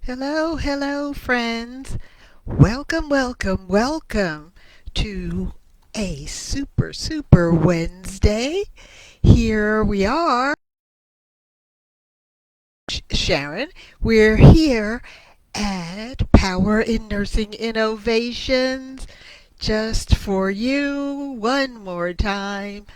Hello, hello, friends. Welcome, welcome, welcome to a super Wednesday. Here we are, Sharon. We're here at Power in Nursing Innovations just for you one more time.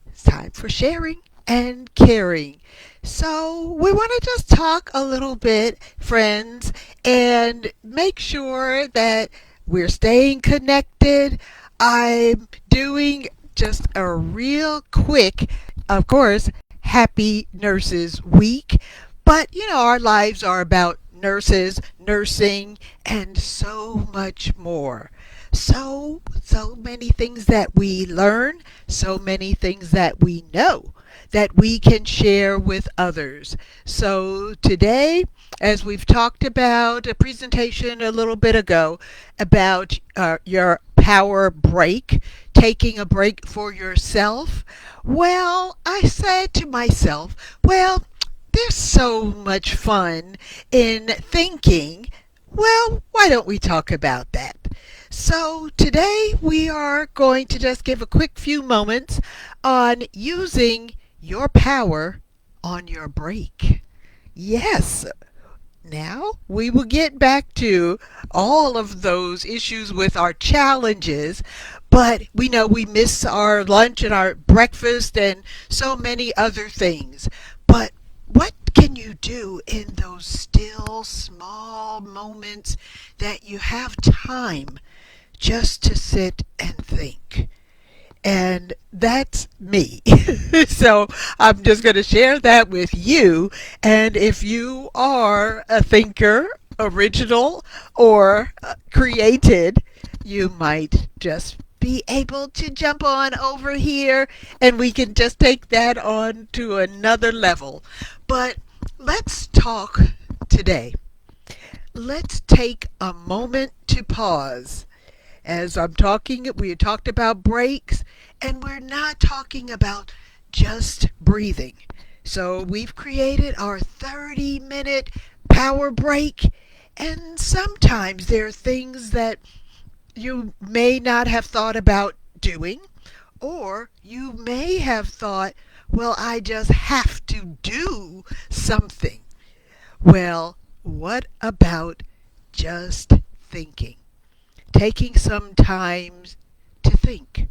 It's time for sharing and caring. So, we want to just talk a little bit, friends, and make sure that we're staying connected. I'm doing just a real quick, of course, Happy Nurses Week. But, our lives are about nurses, nursing, and so much more. So many things that we learn, so many things that we know that we can share with others. So today, as we've talked about a presentation a little bit ago about your power break, taking a break for yourself, well, I said to myself, well, there's so much fun in thinking. Well, why don't we talk about that? So today we are going to just give a quick few moments on using your power on your break. Yes. Now we will get back to all of those issues with our challenges, but we know we miss our lunch and our breakfast and so many other things. But what can you do in those still small moments that you have time just to sit and think? And that's me. So I'm just going to share that with you. And if you are a thinker, original, or created, you might just be able to jump on over here and we can just take that on to another level. But let's talk today. Let's take a moment to pause. As I'm talking, we talked about breaks, and we're not talking about just breathing. So we've created our 30-minute power break, and sometimes there are things that you may not have thought about doing, or you may have thought, well, I just have to do something. Well, what about just thinking? Taking some time to think.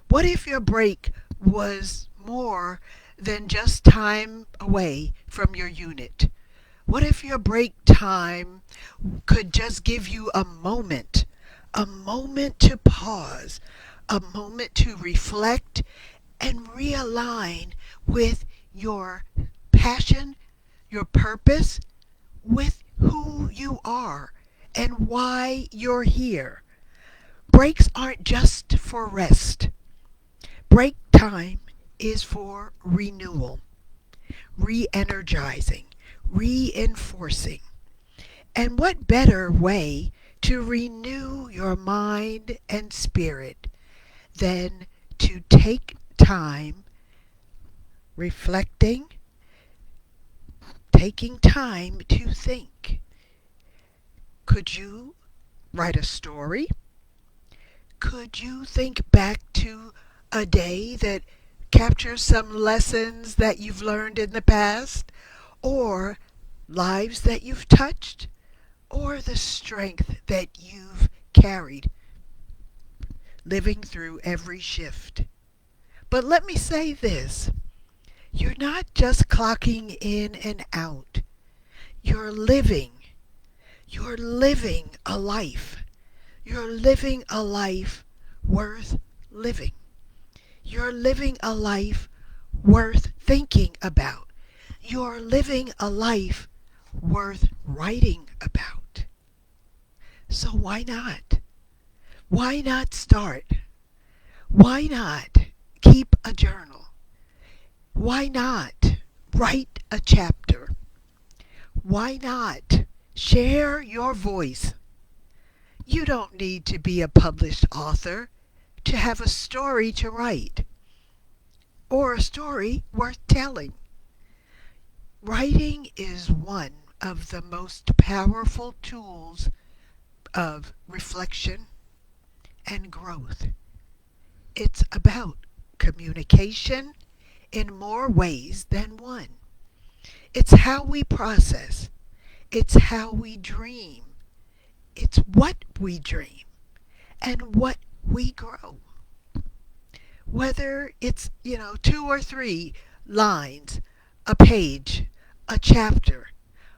What if your break was more than just time away from your unit? What if your break time could just give you a moment to pause, a moment to reflect and realign with your passion, your purpose, with who you are and why you're here. Breaks aren't just for rest. Break time is for renewal, re energizing, reinforcing. And what better way to renew your mind and spirit than to take time reflecting, taking time to think? Could you write a story? Could you think back to a day that captures some lessons that you've learned in the past, or lives that you've touched, or the strength that you've carried living through every shift? But let me say this, you're not just clocking in and out. You're living. You're living a life. You're living a life worth living. You're living a life worth thinking about. You're living a life worth writing about. So why not? Why not start? Why not keep a journal? Why not write a chapter? Why not share your voice? You don't need to be a published author to have a story to write, or a story worth telling. Writing is one of the most powerful tools of reflection and growth. It's about communication in more ways than one. It's how we process. It's how we dream. It's what we dream and what we grow. Whether it's, 2 or 3 lines, a page, a chapter,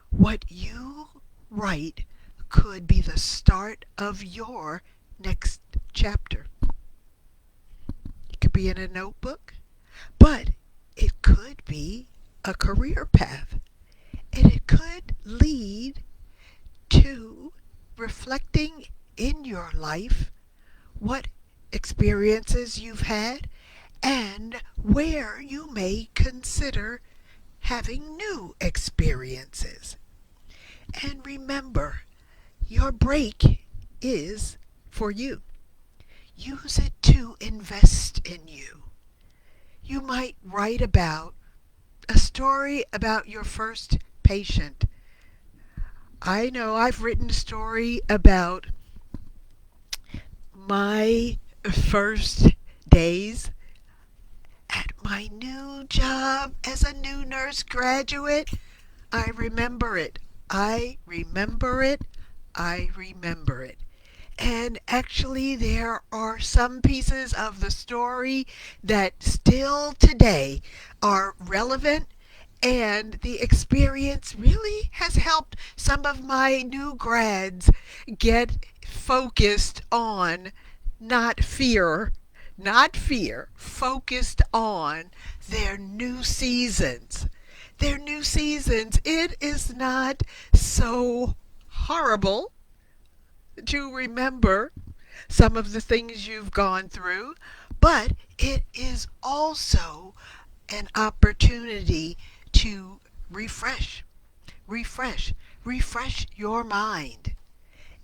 what you write could be the start of your next chapter. It could be in a notebook, but it could be a career path. And it could lead to reflecting in your life what experiences you've had and where you may consider having new experiences. And remember, your break is for you. Use it to invest in you. You might write about a story about your first patient. I know I've written a story about my first days at my new job as a new nurse graduate. I remember it. I remember it. I remember it. And actually, there are some pieces of the story that still today are relevant, and the experience really has helped some of my new grads get focused on not fear, focused on their new seasons. Their new seasons. It is not so horrible to remember some of the things you've gone through, but it is also an opportunity to refresh your mind.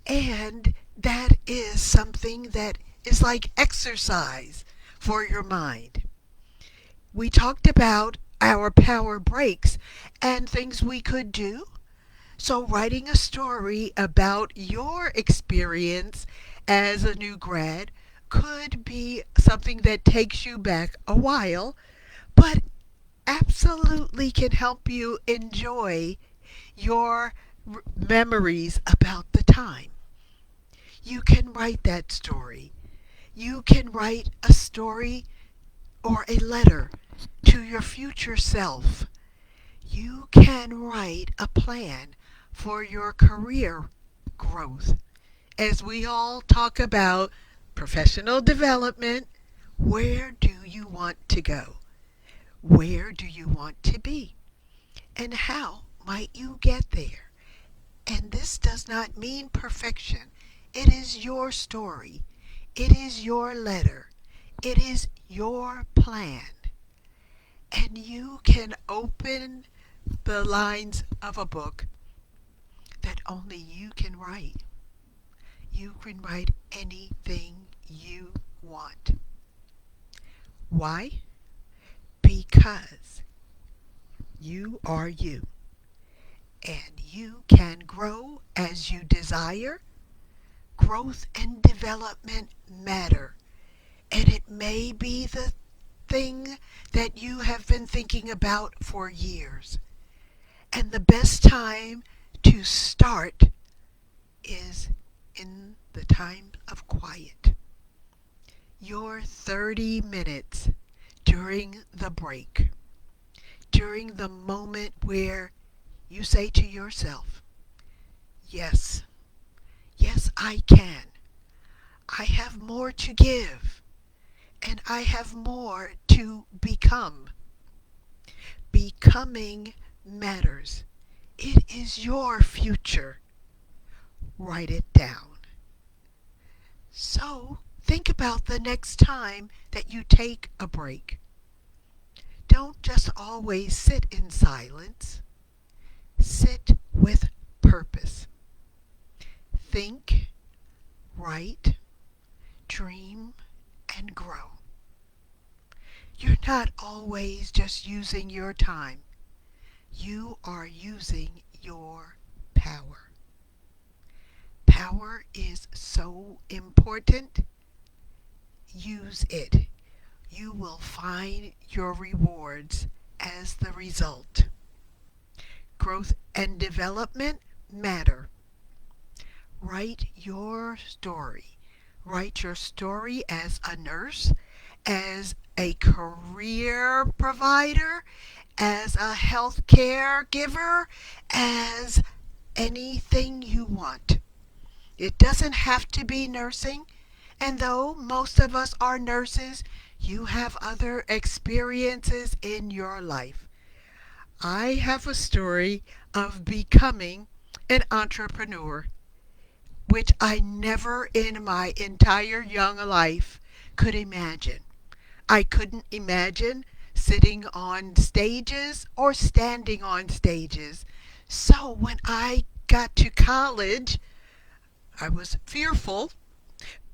And that is something that is like exercise for your mind. We talked about our power breaks and things we could do. So writing a story about your experience as a new grad could be something that takes you back a while, but absolutely can help you enjoy your memories about the time. You can write that story. You can write a story or a letter to your future self. You can write a plan for your career growth. As we all talk about professional development, where do you want to go? Where do you want to be? And how might you get there? And this does not mean perfection. It is your story. It is your letter. It is your plan. And you can open the lines of a book that only you can write. You can write anything you want. Why? Because you are you. And you can grow as you desire. Growth and development matter. And it may be the thing that you have been thinking about for years. And the best time to start is in the time of quiet. Your 30 minutes during the break, during the moment where you say to yourself, yes, yes, I can. I have more to give, and I have more to become. Becoming matters. It is your future. Write it down. So think about the next time that you take a break. Don't just always sit in silence. Sit with purpose. Think, write, dream, and grow. You're not always just using your time. You are using your power is so important. Use it. You will find your rewards as the result. Growth and development matter. Write your story. Write your story as a nurse, as a career provider, as a health care giver, as anything you want. It doesn't have to be nursing. And though most of us are nurses, you have other experiences in your life. I have a story of becoming an entrepreneur, which I never in my entire young life could imagine. I couldn't imagine sitting on stages or standing on stages. So when I got to college, I was fearful,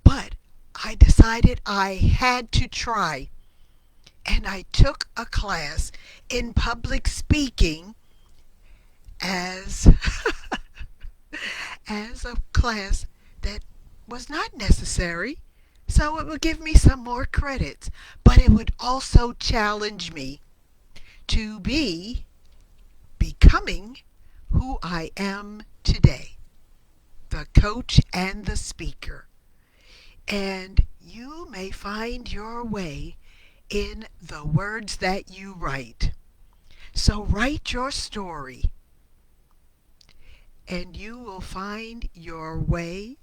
but I decided I had to try. And I took a class in public speaking as as a class that was not necessary. So it would give me some more credits, but it would also challenge me to be becoming who I am today, the coach and the speaker. And you may find your way in the words that you write. So write your story, and you will find your way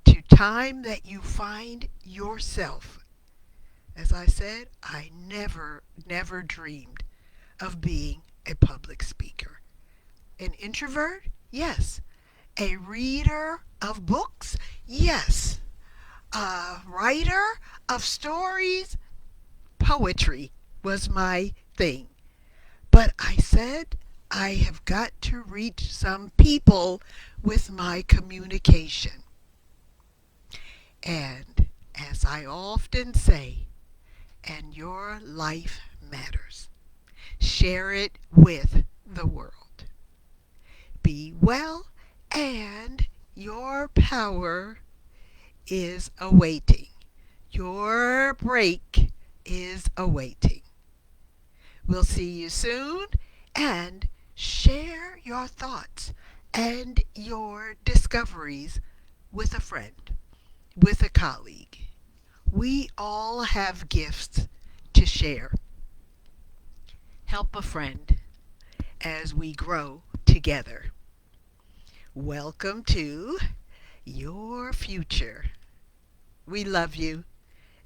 to time that you find yourself. As I said, I never dreamed of being a public speaker. An introvert? Yes. A reader of books? Yes. A writer of stories? Poetry was my thing. But I said I have got to reach some people with my communication. And as I often say, and your life matters. Share it with the world. Be well, and your power is awaiting. Your break is awaiting. We'll see you soon, and share your thoughts and your discoveries with a friend, with a colleague. We all have gifts to share. Help a friend as we grow together. Welcome to your future. We love you.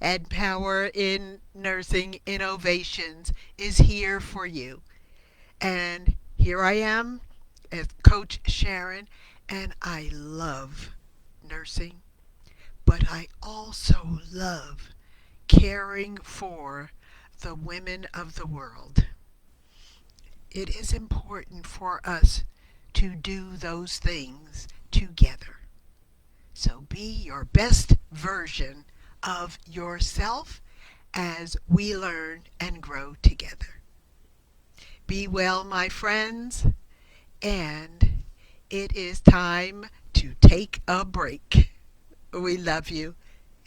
And Power in Nursing Innovations is here for you. And here I am as Coach Sharon, and I love nursing, but I also love caring for the women of the world. It is important for us to do those things together. So be your best version of yourself as we learn and grow together. Be well, my friends, and it is time to take a break. We love you,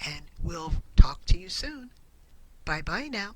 and we'll talk to you soon. Bye-bye now.